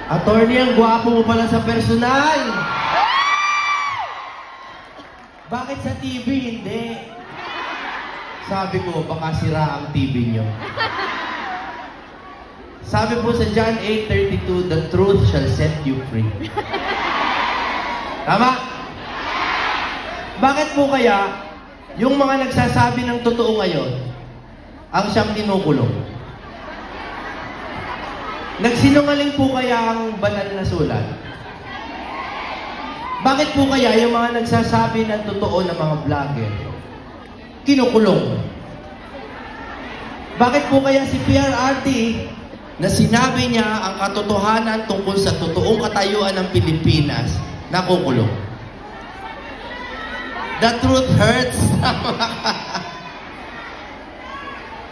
Attorney, ang gwapo mo pala sa personal. Bakit sa TV hindi? Sabi ko, baka sira ang TV nyo. Sabi po sa John 8:32, the truth shall set you free. Tama? Bakit po kaya yung mga nagsasabi ng totoo ngayon ang siyang kinukulong? Nagsinungaling po kaya ang banal na sulat? Bakit po kaya yung mga nagsasabi ng totoo na mga vlogger kinukulong? Bakit po kaya si PRRD na sinabi niya ang katotohanan tungkol sa totoong katayuan ng Pilipinas nakukulong? The truth hurts.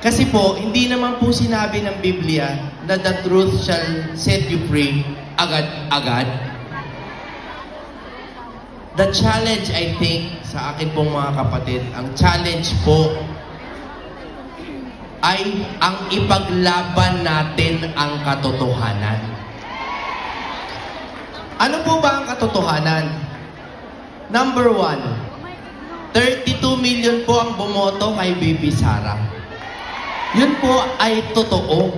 Kasi po, hindi naman po sinabi ng Biblia na the truth shall set you free agad-agad. The challenge, I think, sa akin pong mga kapatid, ang challenge po ay ang ipaglaban natin ang katotohanan. Ano po ba ang katotohanan? Number 1, 32 million po ang bumoto kay Bibi Sara. Yun po ay totoo.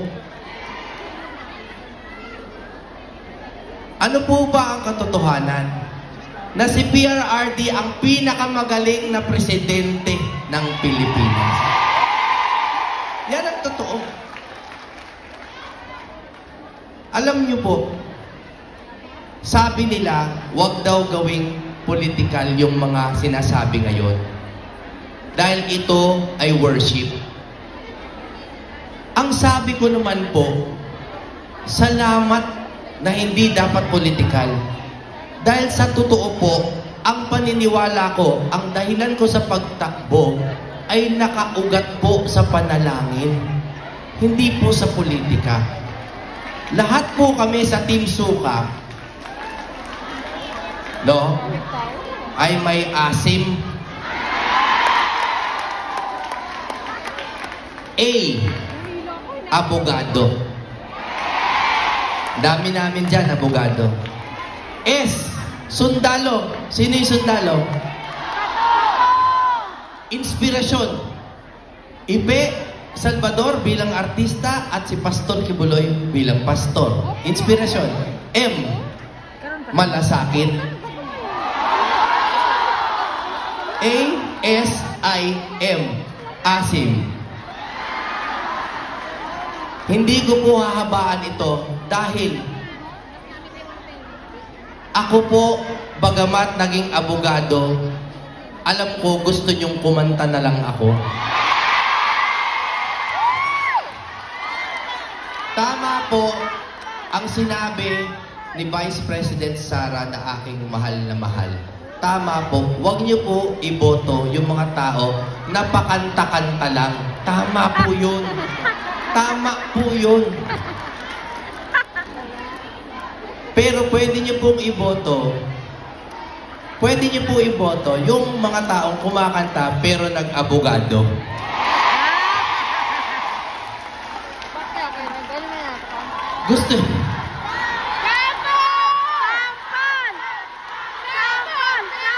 Ano po ba ang katotohanan? Na si PRRD ang pinakamagaling na presidente ng Pilipinas. Yan ang totoo. Alam niyo po, sabi nila, wag daw gawing political yung mga sinasabi ngayon. Dahil ito ay worship. Ang sabi ko naman po, salamat na hindi dapat politikal. Dahil sa totoo po, ang paniniwala ko, ang dahilan ko sa pagtakbo, ay nakaugat po sa panalangin. Hindi po sa politika. Lahat po kami sa Team Suka, no, ay may asim. A, abogado. Dami namin dyan, abogado. S, sundalo. Sino yung sundalo? Inspirasyon. Ibe Salvador bilang artista at si Pastor Kibuloy bilang pastor. Inspirasyon. M, malasakit. A, S, I, M, asim. Hindi ko po hahabaan ito dahil ako po, bagamat naging abogado, alam ko gusto niyong kumanta na lang ako. Tama po ang sinabi ni Vice President Sara na aking mahal na mahal. Tama po, huwag niyo po iboto yung mga tao na pakanta-kanta lang. Tama po yun. Tama po yun. Pero pwede niyo pong iboto, yung mga taong kumakanta pero nag-abogado. Gusto.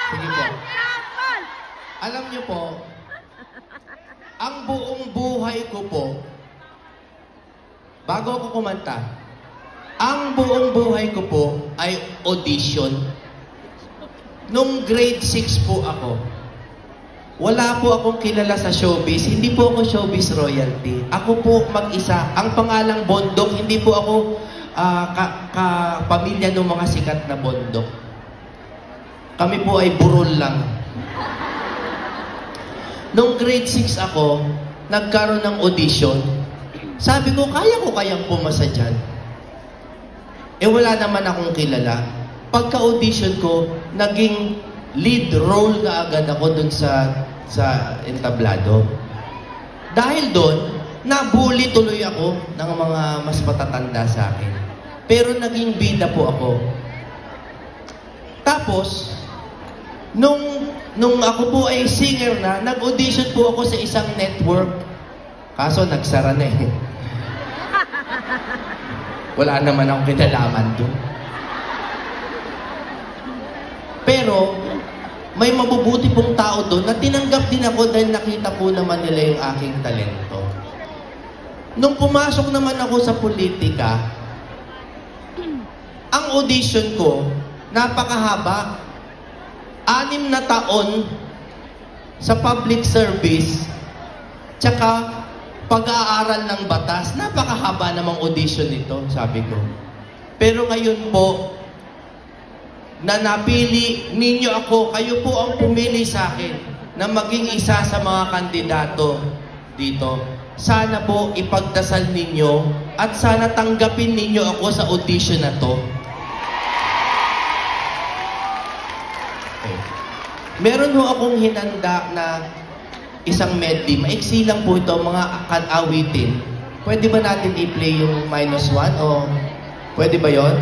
Sige po. Alam niyo po, ang buong buhay ko po, bago ako kumanta, ang buong buhay ko po ay audition. Nung grade 6 po ako, wala po akong kilala sa showbiz. Hindi po ako showbiz royalty. Ako po mag-isa. Ang pangalang Bondok, hindi po ako kapamilya ng mga sikat na Bondok. Kami po ay burol lang. Nung grade 6 ako, nagkaroon ng audition. Sabi ko, kaya ko kayang pumasa dyan. Wala naman akong kilala. Pagka-audition ko, naging lead role na agad ako dun sa entablado. Dahil doon, nabully tuloy ako ng mga mas matatanda sa akin. Pero naging bida po ako. Tapos, nung ako po ay singer na, nag-audition po ako sa isang network. Kaso nagsara na eh. Wala naman akong kinalaman doon. Pero, may mabubuti pong tao doon na tinanggap din ako dahil nakita po naman nila yung aking talento. Nung pumasok naman ako sa politika, ang audition ko, napakahaba. 6 na taon sa public service, tsaka pag-aaral ng batas. Napakahaba namang audition nito, sabi ko. Pero ngayon po, na napili ninyo ako, kayo po ang pumili sa akin na maging isa sa mga kandidato dito. Sana po ipagdasal ninyo at sana tanggapin ninyo ako sa audition na to. Okay. Meron ho akong hinanda na isang medley. Maiksi lang po ito, mga awitin. Pwede ba natin i-play yung -1 o pwede ba yon?